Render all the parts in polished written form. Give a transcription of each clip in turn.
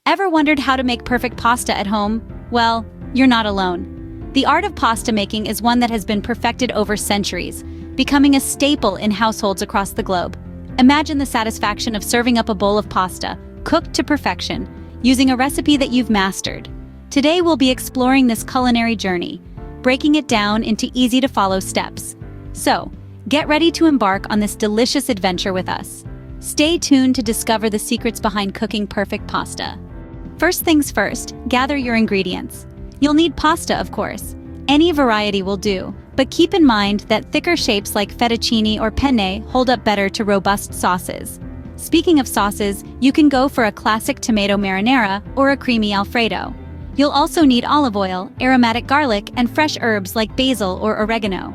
Ever wondered how to make perfect pasta at home? Well, you're not alone. The art of pasta making is one that has been perfected over centuries, becoming a staple in households across the globe. Imagine the satisfaction of serving up a bowl of pasta, cooked to perfection, using a recipe that you've mastered. Today we'll be exploring this culinary journey, breaking it down into easy-to-follow steps. So, get ready to embark on this delicious adventure with us. Stay tuned to discover the secrets behind cooking perfect pasta. First things first, gather your ingredients. You'll need pasta, of course. Any variety will do, but keep in mind that thicker shapes like fettuccine or penne hold up better to robust sauces. Speaking of sauces, you can go for a classic tomato marinara or a creamy Alfredo. You'll also need olive oil, aromatic garlic, and fresh herbs like basil or oregano.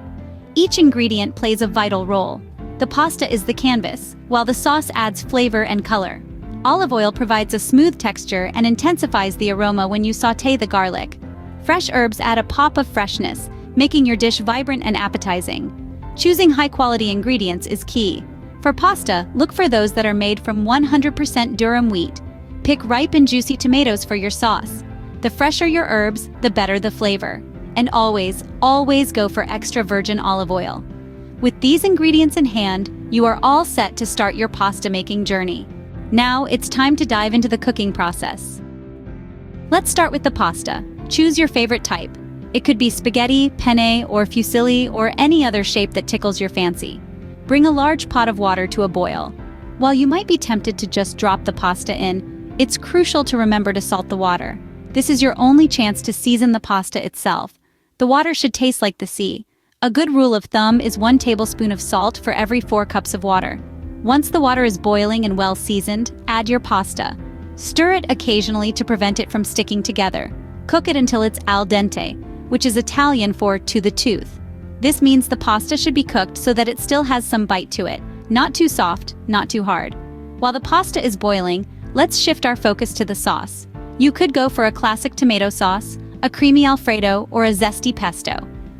Each ingredient plays a vital role. The pasta is the canvas, while the sauce adds flavor and color. Olive oil provides a smooth texture and intensifies the aroma when you sauté the garlic. Fresh herbs add a pop of freshness, making your dish vibrant and appetizing. Choosing high-quality ingredients is key. For pasta, look for those that are made from 100% durum wheat. Pick ripe and juicy tomatoes for your sauce. The fresher your herbs, the better the flavor. And always go for extra virgin olive oil. With these ingredients in hand, you are all set to start your pasta making journey. Now it's time to dive into the cooking process. Let's start with the pasta. Choose your favorite type. It could be spaghetti, penne, or fusilli, or any other shape that tickles your fancy. Bring a large pot of water to a boil. While you might be tempted to just drop the pasta in, it's crucial to remember to salt the water. This is your only chance to season the pasta itself. The water should taste like the sea. A good rule of thumb is 1 tablespoon of salt for every 4 cups of water. Once the water is boiling and well seasoned, add your pasta. Stir it occasionally to prevent it from sticking together. Cook it until it's al dente, which is Italian for to the tooth. This means the pasta should be cooked so that it still has some bite to it, not too soft, not too hard. While the pasta is boiling, let's shift our focus to the sauce. You could go for a classic tomato sauce, a creamy Alfredo, or a zesty pesto.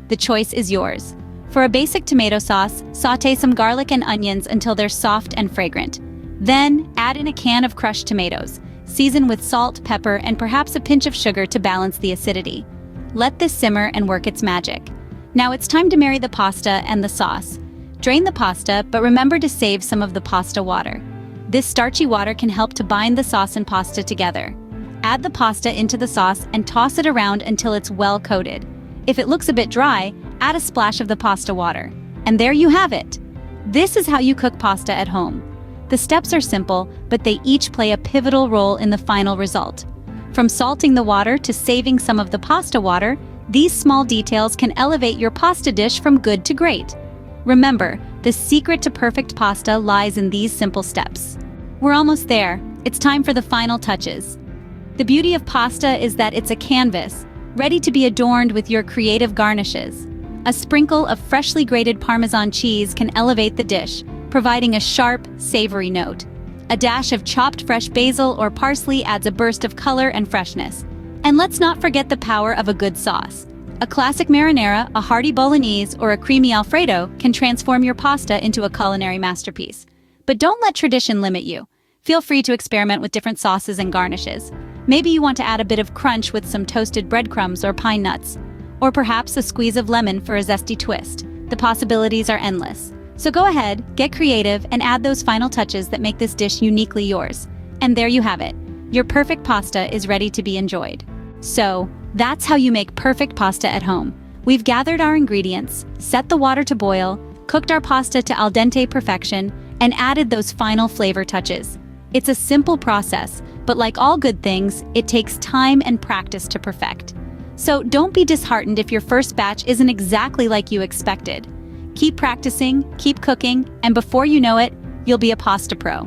The choice is yours. For a basic tomato sauce, sauté some garlic and onions until they're soft and fragrant. Then, add in a can of crushed tomatoes. Season with salt, pepper, and perhaps a pinch of sugar to balance the acidity. Let this simmer and work its magic. Now it's time to marry the pasta and the sauce. Drain the pasta, but remember to save some of the pasta water. This starchy water can help to bind the sauce and pasta together. Add the pasta into the sauce and toss it around until it's well coated. If it looks a bit dry, add a splash of the pasta water. And there you have it! This is how you cook pasta at home. The steps are simple, but they each play a pivotal role in the final result. From salting the water to saving some of the pasta water, these small details can elevate your pasta dish from good to great. Remember, the secret to perfect pasta lies in these simple steps. We're almost there. It's time for the final touches. The beauty of pasta is that it's a canvas, ready to be adorned with your creative garnishes. A sprinkle of freshly grated Parmesan cheese can elevate the dish, providing a sharp, savory note. A dash of chopped fresh basil or parsley adds a burst of color and freshness. And let's not forget the power of a good sauce. A classic marinara, a hearty bolognese, or a creamy Alfredo can transform your pasta into a culinary masterpiece. But don't let tradition limit you. Feel free to experiment with different sauces and garnishes. Maybe you want to add a bit of crunch with some toasted breadcrumbs or pine nuts. Or perhaps a squeeze of lemon for a zesty twist. The possibilities are endless. So go ahead, get creative, and add those final touches that make this dish uniquely yours. And there you have it. Your perfect pasta is ready to be enjoyed. So, that's how you make perfect pasta at home. We've gathered our ingredients, set the water to boil, cooked our pasta to al dente perfection, and added those final flavor touches. It's a simple process, but like all good things, it takes time and practice to perfect. So don't be disheartened if your first batch isn't exactly like you expected. Keep practicing, keep cooking, and before you know it, you'll be a pasta pro.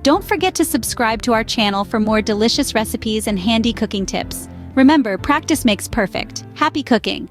Don't forget to subscribe to our channel for more delicious recipes and handy cooking tips. Remember, practice makes perfect. Happy cooking!